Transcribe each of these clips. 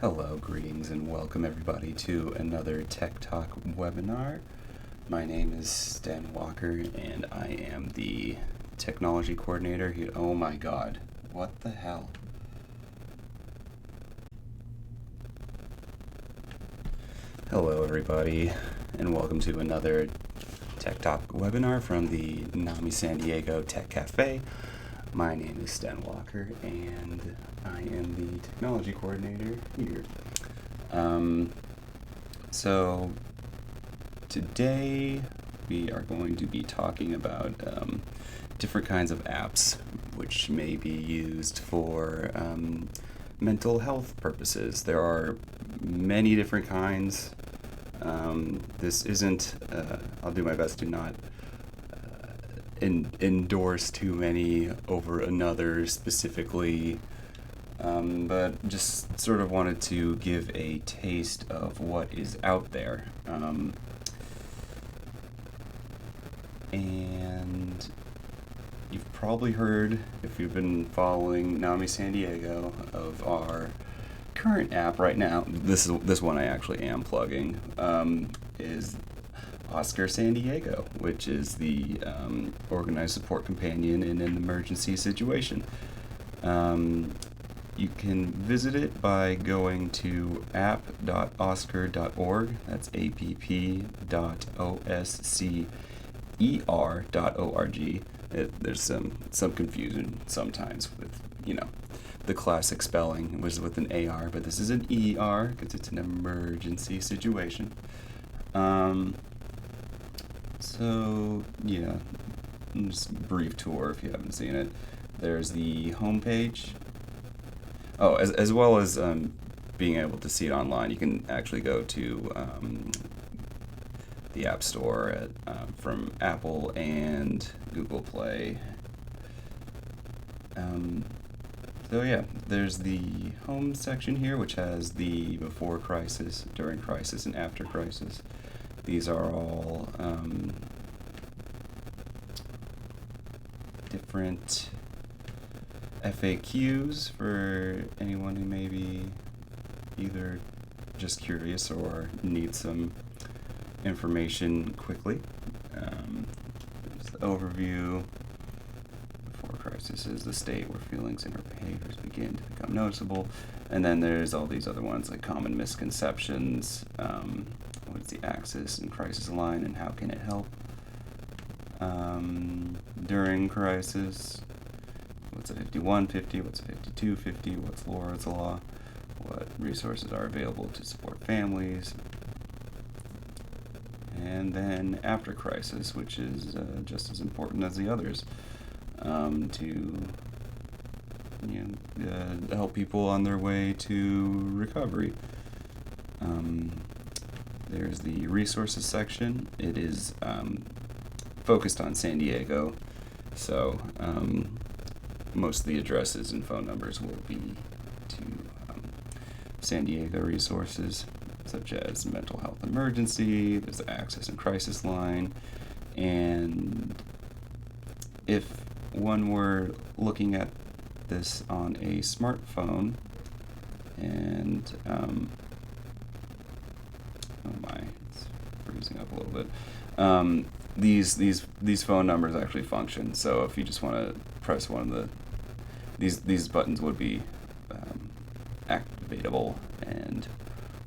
Hello, greetings, and welcome everybody to another Tech Talk webinar. My name is Stan Walker, and I am the technology coordinator here. Oh my god, what the hell? Hello, everybody, and welcome to another Tech Talk webinar from the NAMI San Diego Tech Cafe. My name is Stan Walker, and I am the technology coordinator here. So today we are going to be talking about different kinds of apps which may be used for mental health purposes. There are many different kinds. This isn't, I'll do my best to not endorse too many over another specifically, but just sort of wanted to give a taste of what is out there. And you've probably heard, if you've been following NAMI San Diego, of our current app right now. This one I actually am plugging, is Oscar San Diego, which is the organized support companion in an emergency situation. You can visit it by going to app.oscar.org. That's app.oscer.org. There's some confusion sometimes with, the classic spelling was with an AR, but this is an ER because it's an emergency situation. So, yeah, just a brief tour if you haven't seen it. There's the homepage. Oh, as well as being able to see it online, you can actually go to the App Store from Apple and Google Play. So yeah, there's the home section here, which has the before crisis, during crisis, and after crisis. These are all different FAQs for anyone who may be either just curious or needs some information quickly. There's the overview. Before crisis is the state where feelings and behaviors begin to become noticeable. And then there's all these other ones like common misconceptions. What's the axis and crisis line, and how can it help during crisis? What's a 5150? What's a 5250? What's Laura's Law? What resources are available to support families? And then after crisis, which is just as important as the others, to help people on their way to recovery. There's the resources section. It is focused on San Diego, so most of the addresses and phone numbers will be to San Diego resources, such as mental health emergency. There's the access and crisis line, and if one were looking at this on a smartphone, and oh my, it's freezing up a little bit. These phone numbers actually function. So if you just want to press one of the these buttons would be activatable, and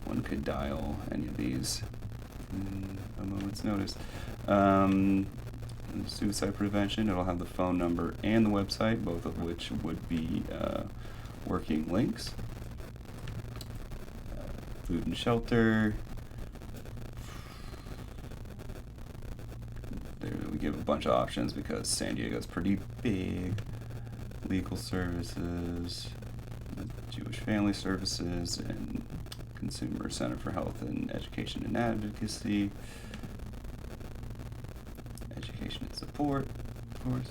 one could dial any of these in a moment's notice. Suicide prevention. It'll have the phone number and the website, both of which would be working links. Food and shelter. We give a bunch of options because San Diego's pretty big. Legal services, Jewish family services, and Consumer Center for Health and Education and Advocacy. Education and support, of course.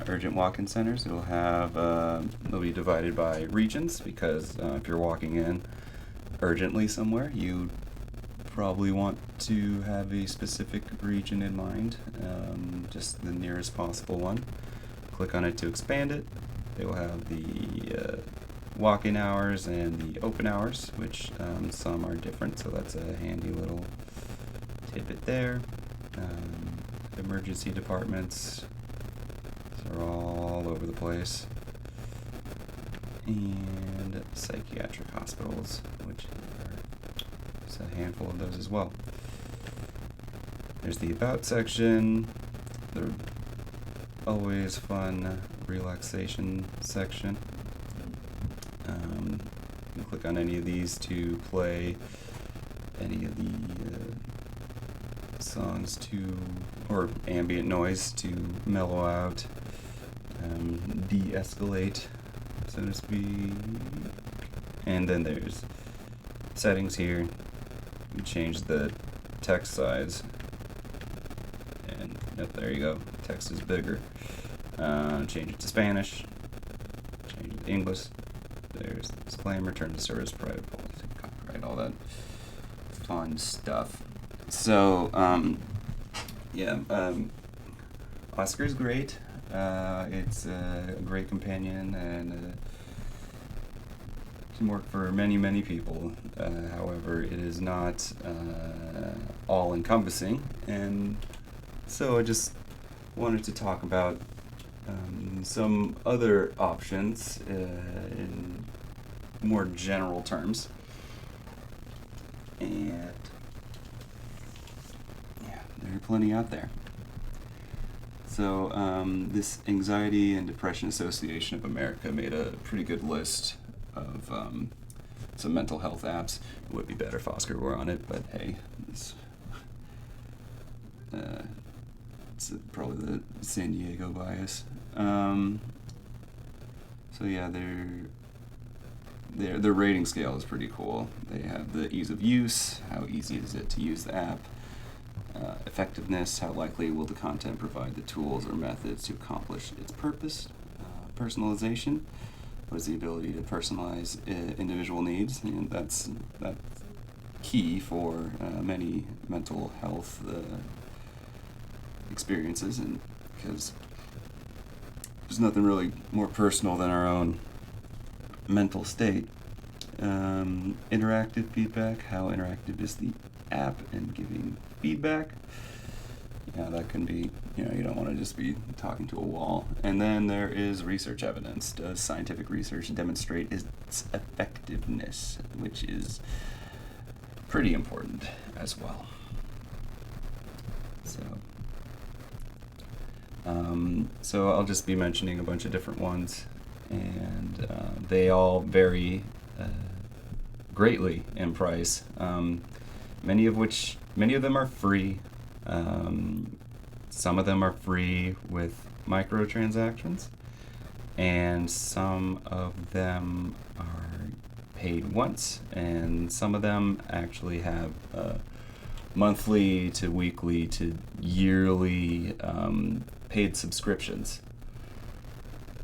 Urgent walk-in centers. It'll have they'll be divided by regions because if you're walking in urgently somewhere, you probably want to have a specific region in mind, just the nearest possible one. Click on it to expand it. They will have the walk-in hours and the open hours, which some are different, so that's a handy little tidbit there. Emergency departments are all over the place. And psychiatric hospitals, which there's a handful of those as well. There's the About section, the always fun relaxation section. You can click on any of these to play any of the songs or ambient noise to mellow out, de-escalate, so to speak. And then there's settings here. You change the text size, and there you go. Text is bigger. Change it to Spanish. Change it to English. There's the disclaimer, terms of service, private policy, copyright, all that fun stuff. So, Oscar's great. It's a great companion and can work for many, many people. However, it is not all-encompassing, and so I just wanted to talk about some other options in more general terms. And yeah, there are plenty out there. So this Anxiety and Depression Association of America made a pretty good list of some mental health apps. It would be better if Oscar were on it, but hey, it's probably the San Diego bias. So yeah, their rating scale is pretty cool. They have the ease of use, how easy is it to use the app, effectiveness, how likely will the content provide the tools or methods to accomplish its purpose, personalization, what is the ability to personalize individual needs, and that's key for many mental health experiences, and because there's nothing really more personal than our own mental state. Interactive feedback, how interactive is the app and giving feedback. Yeah, that can be, you don't want to just be talking to a wall. And then there is research evidence. Does scientific research demonstrate its effectiveness, which is pretty important as well. So I'll just be mentioning a bunch of different ones, and they all vary greatly in price. Many of them are free. Some of them are free with microtransactions, and some of them are paid once, and some of them actually have monthly to weekly to yearly paid subscriptions.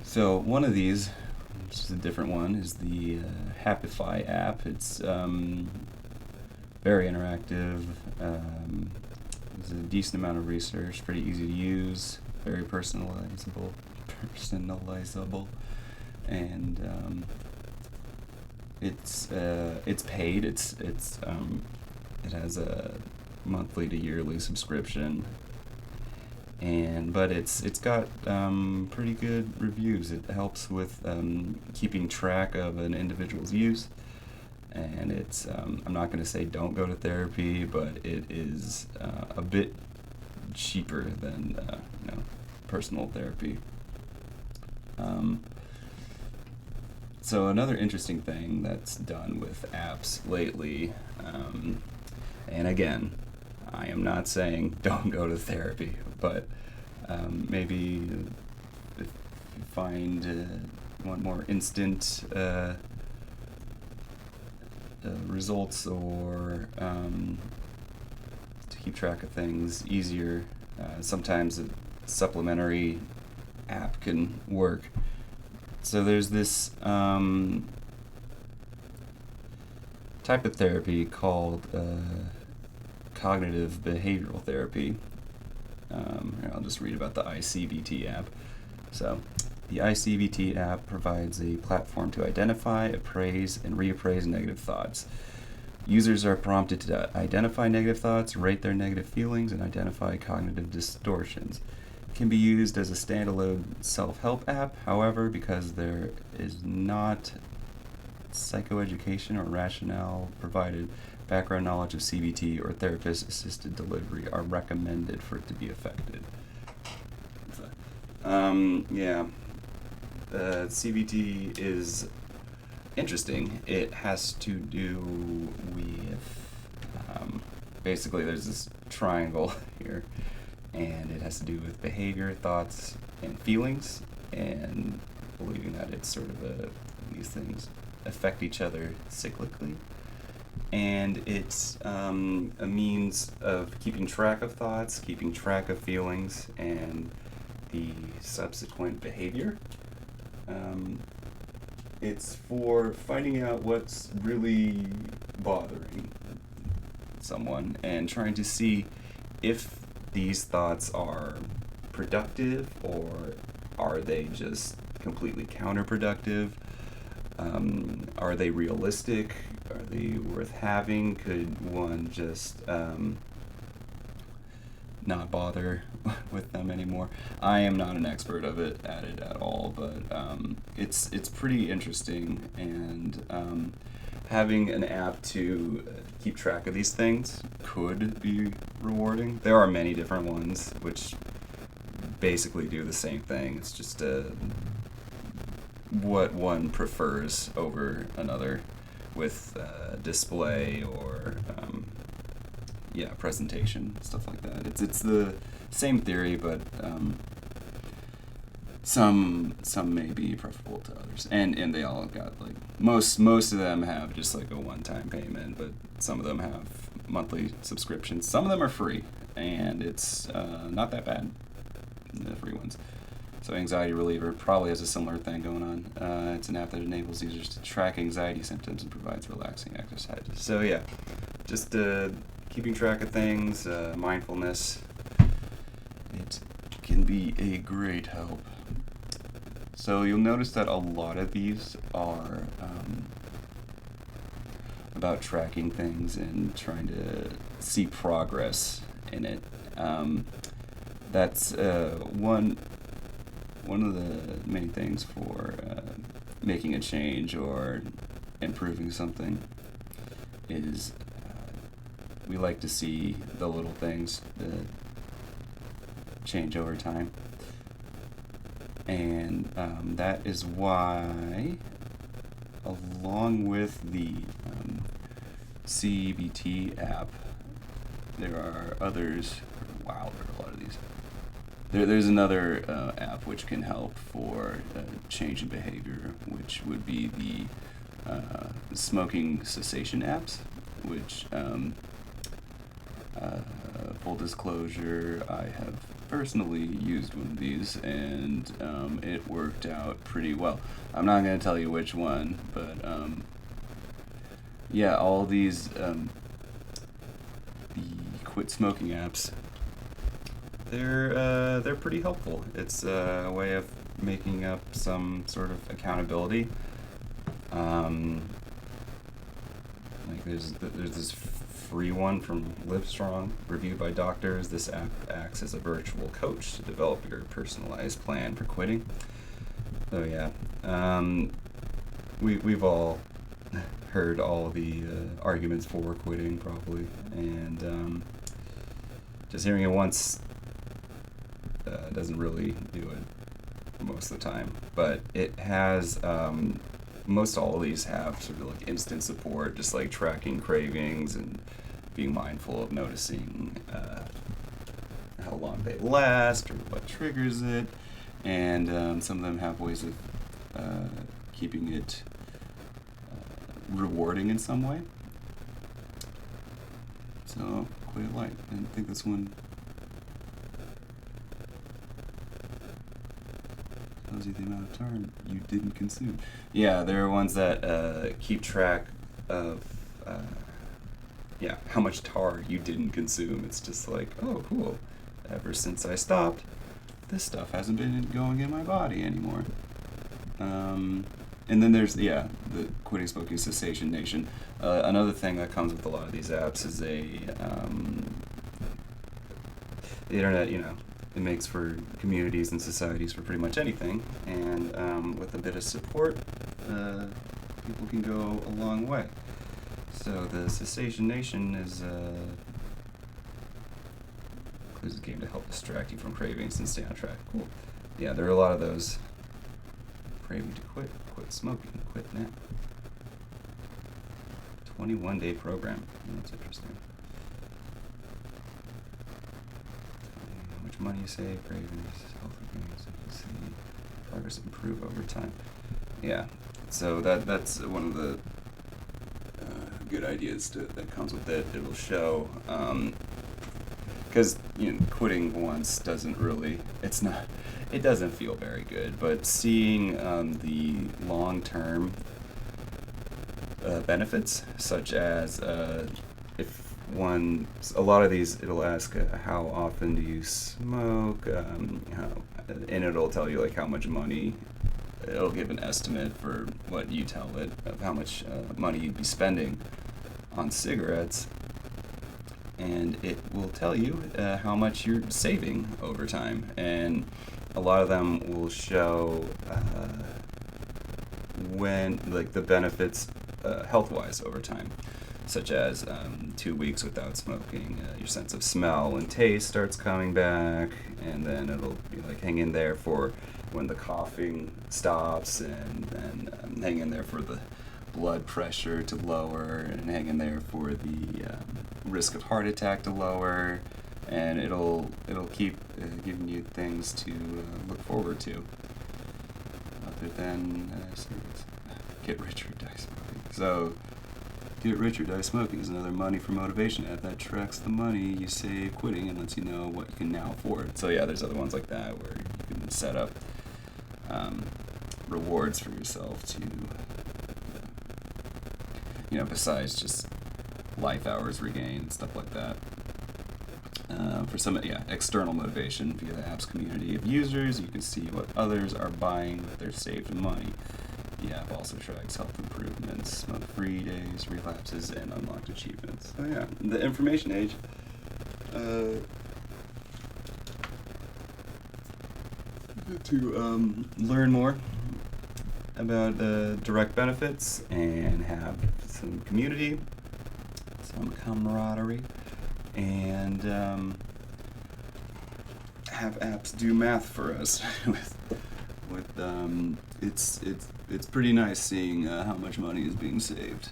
So one of these, which is a different one, is the Happify app. It's very interactive. There's a decent amount of research, pretty easy to use, very personalizable, and it's paid. It has a monthly to yearly subscription, but it's got pretty good reviews. It helps with keeping track of an individual's use, and it's I'm not going to say don't go to therapy, but it is a bit cheaper than personal therapy. So another interesting thing that's done with apps lately, and again, I am not saying don't go to therapy, but maybe if you want more instant results, or to keep track of things easier, sometimes a supplementary app can work. So there's this type of therapy called cognitive behavioral therapy. Here, I'll just read about the ICBT app. So, The iCBT app provides a platform to identify, appraise, and reappraise negative thoughts. Users are prompted to identify negative thoughts, rate their negative feelings, and identify cognitive distortions. It can be used as a standalone self-help app, however, because there is not psychoeducation or rationale provided, background knowledge of CBT or therapist-assisted delivery are recommended for it to be effective. CBT is interesting. It has to do with, basically there's this triangle here, and it has to do with behavior, thoughts, and feelings, and believing that it's sort of these things affect each other cyclically. And it's a means of keeping track of thoughts, keeping track of feelings, and the subsequent behavior. It's for finding out what's really bothering someone and trying to see if these thoughts are productive or are they just completely counterproductive. Are they realistic? Are they worth having? Could one just not bother with them anymore? I am not an expert at it at all, but it's pretty interesting, and having an app to keep track of these things could be rewarding. There are many different ones which basically do the same thing. It's just what one prefers over another with display or presentation, stuff like that. It's the same theory, but some may be preferable to others, and they all got like most of them have just like a one-time payment, but some of them have monthly subscriptions. Some of them are free, and it's not that bad, the free ones. So Anxiety Reliever probably has a similar thing going on. It's an app that enables users to track anxiety symptoms and provides relaxing exercises. So yeah, just keeping track of things, mindfulness, it can be a great help. So you'll notice that a lot of these are about tracking things and trying to see progress in it. That's one of the main things for making a change or improving something is we like to see the little things change over time. And that is why, along with the CBT app, there are others. Wow, there are a lot of these. There's another app which can help for change in behavior, which would be the smoking cessation apps, which, full disclosure, I have personally used one of these, and it worked out pretty well. I'm not going to tell you which one, but all these the quit smoking apps, they're pretty helpful. It's a way of making up some sort of accountability. Like there's this free one from Livestrong, reviewed by doctors. This app acts as a virtual coach to develop your personalized plan for quitting. So yeah, we've all heard all the arguments for quitting probably, and just hearing it once doesn't really do it most of the time. But it has most all of these have sort of like instant support, just like tracking cravings and being mindful of noticing how long they last or what triggers it, and some of them have ways of keeping it rewarding in some way. So quite a lot. And I think this one tells you the amount of time you didn't consume. Yeah, there are ones that keep track of how much tar you didn't consume. It's just like, oh, cool. Ever since I stopped, this stuff hasn't been going in my body anymore. And then there's, the Quitting Smoking Cessation Nation. Another thing that comes with a lot of these apps is the internet, it makes for communities and societies for pretty much anything. And with a bit of support, people can go a long way. So the Cessation Nation includes a game to help distract you from cravings and stay on track. Cool. Yeah, there are a lot of those. Craving to quit smoking, quit now. 21-day program. That's interesting. How much money you save, cravings, health gains, efficiency, progress improve over time. Yeah, so that's one of the good ideas that comes with it. It'll show, because quitting once doesn't really, it doesn't feel very good, but seeing the long-term benefits, such as if a lot of these, it'll ask how often do you smoke, and it'll tell you like how much money. It'll give an estimate for what you tell it of how much money you'd be spending on cigarettes, and it will tell you how much you're saving over time. And a lot of them will show when, like, the benefits health-wise over time, such as 2 weeks without smoking, your sense of smell and taste starts coming back, and then it'll be like hang in there for when the coughing stops, and then hang in there for the blood pressure to lower, and hang in there for the risk of heart attack to lower, and it'll keep giving you things to look forward to, other than get rich or die smoking. So Get Rich or Die Smoking is another money for motivation app that tracks the money you save quitting and lets you know what you can now afford. So yeah, there's other ones like that where you can set up rewards for yourself to, besides just life hours regained and stuff like that. For some, external motivation via the app's community of users, you can see what others are buying with their saved money. The app also tracks health improvements, smoke-free days, relapses, and unlocked achievements. So yeah, the information age. To learn more about direct benefits and have some community, some camaraderie, and have apps do math for us. It's pretty nice seeing how much money is being saved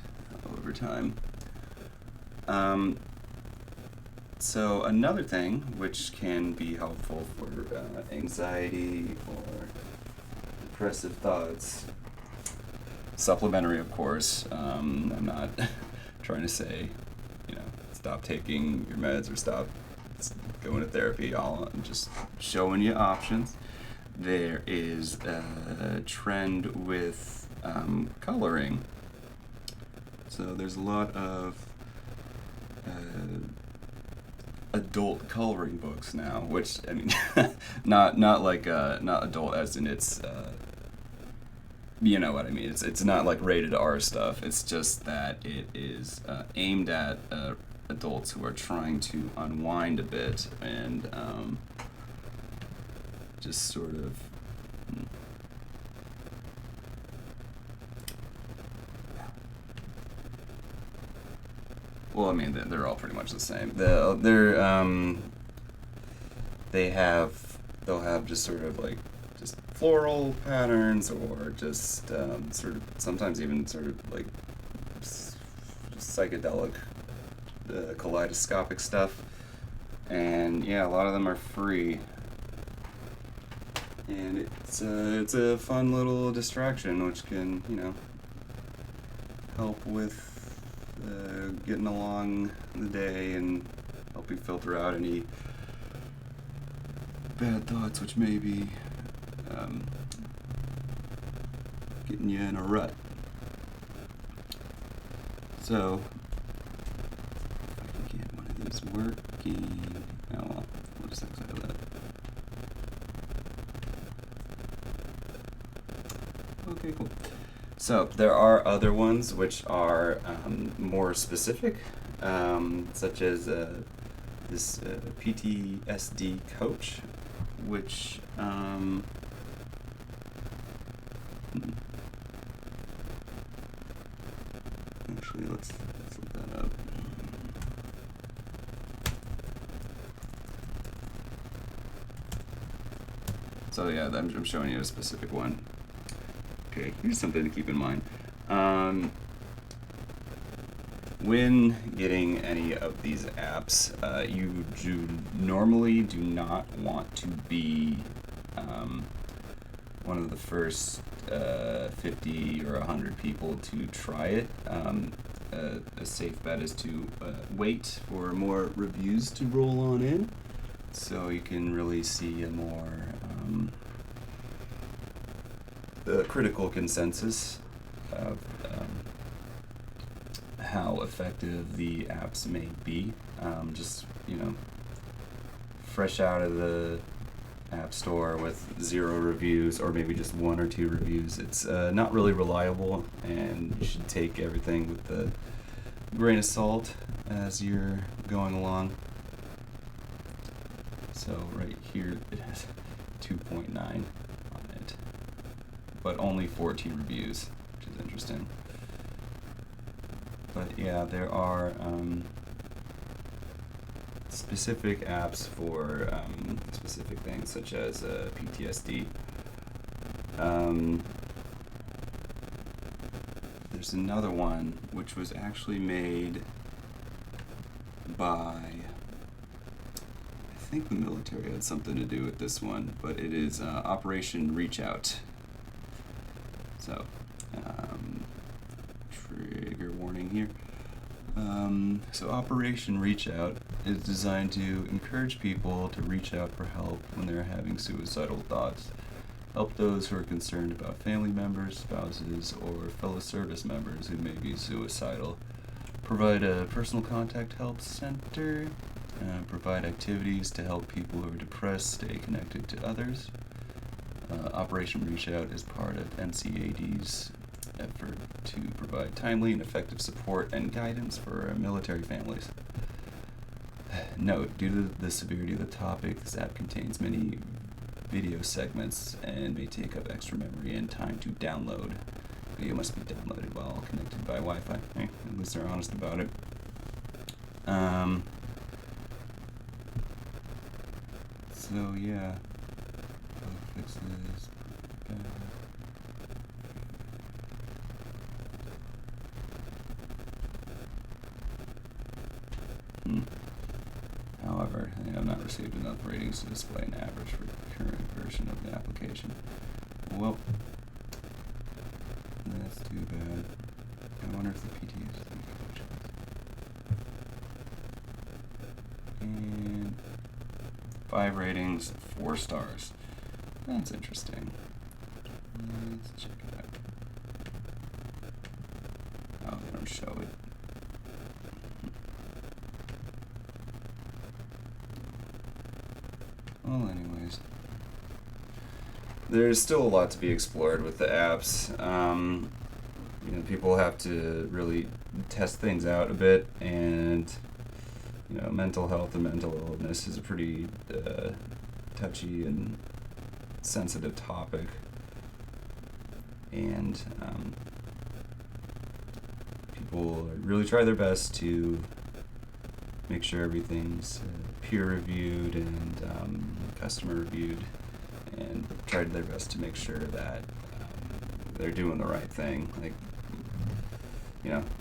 over time. So another thing which can be helpful for anxiety or depressive thoughts, supplementary of course, I'm not trying to say, stop taking your meds or stop going to therapy. I'm just showing you options. There is a trend with coloring. So there's a lot of adult coloring books now, which, I mean, not adult as in it's, you know what I mean. It's not like rated R stuff. It's just that it is aimed at adults who are trying to unwind a bit and just sort of well, I mean, they're all pretty much the same. They'll have just sort of like just floral patterns, or just sort of sometimes even sort of like just psychedelic kaleidoscopic stuff, and yeah, a lot of them are free. And it's a fun little distraction which can, help with getting along the day and help you filter out any bad thoughts which may be getting you in a rut. So, if I can get one of these working, oh well, we'll just exit that. Okay, cool. So there are other ones which are more specific, such as this PTSD coach, which actually let's look that up. So yeah, I'm showing you a specific one. Okay, here's something to keep in mind. When getting any of these apps, you normally do not want to be one of the first 50 or 100 people to try it. A safe bet is to wait for more reviews to roll on in, so you can really see a more critical consensus of how effective the apps may be. Just, fresh out of the app store with 0 reviews, or maybe just 1 or 2 reviews, it's not really reliable, and you should take everything with a grain of salt as you're going along. So right here it has 2.9 on it, but only 14 reviews, which is interesting. But yeah, there are specific apps for specific things, such as PTSD. There's another one which was actually made by, I think the military had something to do with this one, but it is Operation Reach Out. So, trigger warning here. So Operation Reach Out is designed to encourage people to reach out for help when they're having suicidal thoughts, help those who are concerned about family members, spouses, or fellow service members who may be suicidal, provide a personal contact help center, provide activities to help people who are depressed stay connected to others. Operation Reach Out is part of NCAD's effort to provide timely and effective support and guidance for military families. Note, due to the severity of the topic, this app contains many video segments and may take up extra memory and time to download. Video must be downloaded while connected by Wi-Fi. At least they're honest about it. So yeah, I'll fix this. However, I have not received enough ratings to display an average for the current version of the application. Well, that's too bad. I wonder if the PTSD coach and 5 ratings, 4 stars. That's interesting. Let's check it out. Oh, they don't show it. Well, anyways, there's still a lot to be explored with the apps. People have to really test things out a bit, and mental health and mental illness is a pretty touchy and sensitive topic, and people really try their best to make sure everything's peer-reviewed and customer reviewed, and try their best to make sure that they're doing the right thing.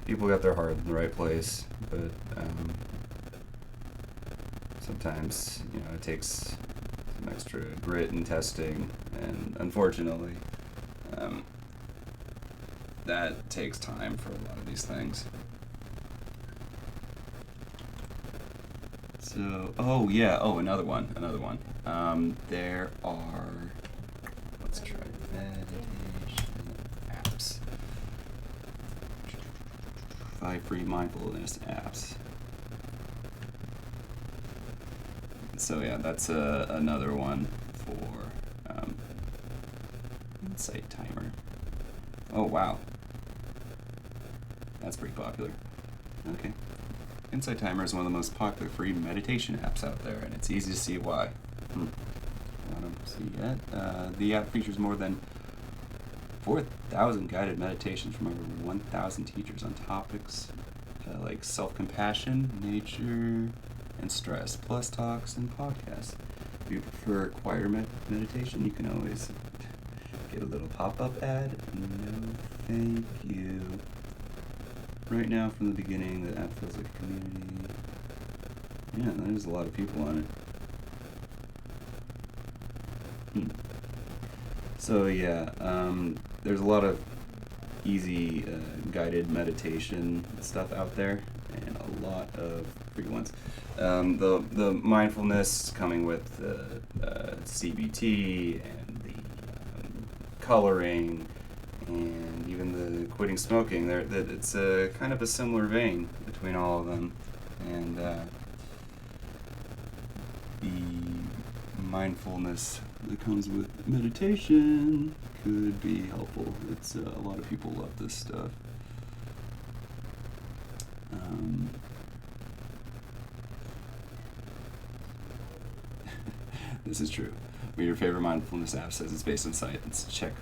People got their heart in the right place, but sometimes it takes some extra grit and testing, and unfortunately that takes time for a lot of these things. So, another one. There are, let's try meditation apps. 5 free mindfulness apps. So yeah, that's another one for insight timer. Oh, wow. That's pretty popular. Okay. Insight Timer is one of the most popular free meditation apps out there, and it's easy to see why. I don't see yet. The app features more than 4,000 guided meditations from over 1,000 teachers on topics like self-compassion, nature, and stress, plus talks and podcasts. If you prefer quieter meditation, you can always get a little pop-up ad. No, thank you. Right now, from the beginning, the app feels like a community. Yeah, there's a lot of people on it. So yeah, there's a lot of easy guided meditation stuff out there, and a lot of free ones. The mindfulness coming with the CBT and the coloring, and even the quitting smoking. It's a kind of a similar vein between all of them, and the mindfulness that comes with meditation could be helpful. It's a lot of people love this stuff. This is true. When your favorite mindfulness app says it's based on science, check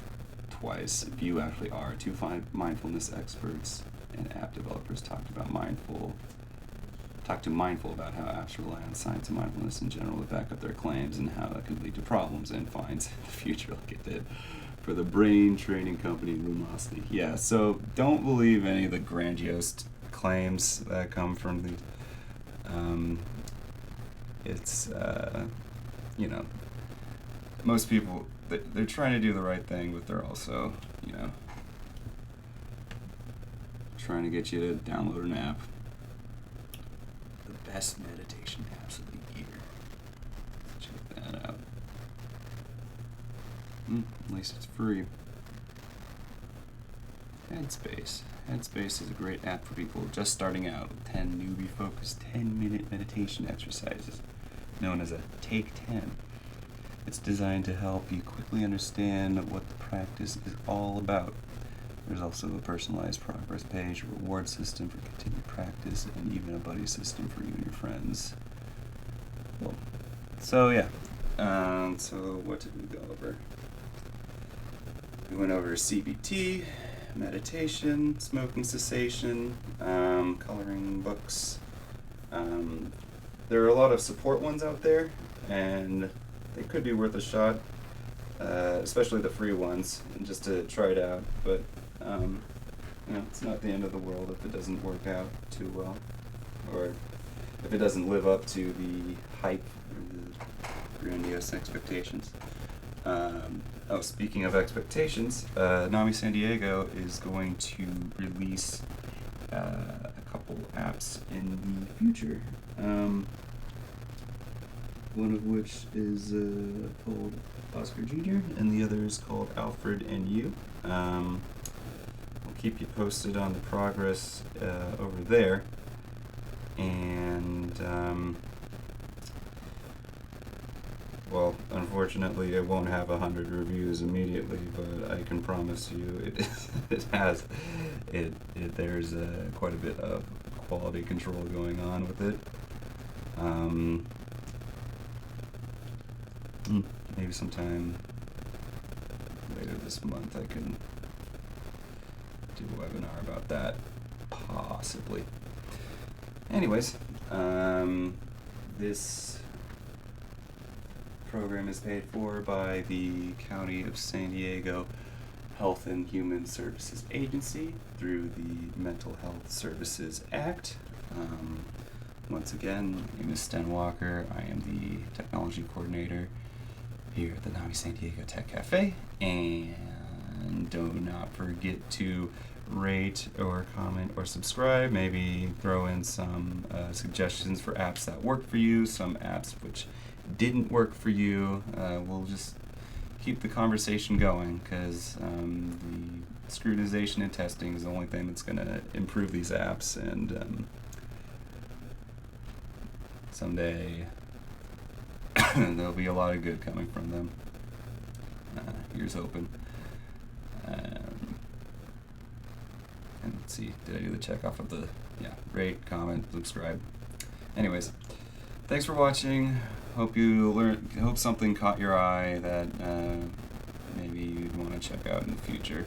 twice if you actually are. Two mindfulness experts and app developers talked to Mindful about how apps rely on science and mindfulness in general to back up their claims, and how that could lead to problems and fines in the future, like it did for the brain training company Lumosity. Yeah, so don't believe any of the grandiose claims that come from these. It's most people, they're trying to do the right thing, but they're also, trying to get you to download an app. The best meditation apps of the year. Check that out. At least it's free. Headspace. Headspace is a great app for people just starting out with 10 newbie-focused 10-minute meditation exercises, known as a Take 10. It's designed to help you quickly understand what the practice is all about. There's also a personalized progress page, a reward system for continued practice, and even a buddy system for you and your friends. Well, so yeah. So what did we go over? We went over CBT, meditation, smoking cessation, coloring books. There are a lot of support ones out there, and they could be worth a shot, especially the free ones, just to try it out. But it's not the end of the world if it doesn't work out too well, or if it doesn't live up to the hype or the grandiose expectations. Speaking of expectations, NAMI San Diego is going to release a couple apps in the future. One of which is called Oscar Jr., and the other is called Alfred and You. I'll keep you posted on the progress over there. And, unfortunately, it won't have 100 reviews immediately, but I can promise you there's quite a bit of quality control going on with it. Maybe sometime later this month I can do a webinar about that, possibly. Anyways, this program is paid for by the County of San Diego Health and Human Services Agency through the Mental Health Services Act. Once again, my name is Sten Walker. I am the technology coordinator here at the NAMI San Diego Tech Cafe, and do not forget to rate or comment or subscribe. Maybe throw in some suggestions for apps that work for you, some apps which didn't work for you. We'll just keep the conversation going, because the scrutinization and testing is the only thing that's going to improve these apps, and someday there'll be a lot of good coming from them. Here's hoping. let's see, did I do the check off of the, yeah, rate, comment, subscribe. Anyways, thanks for watching. Hope something caught your eye that maybe you'd want to check out in the future.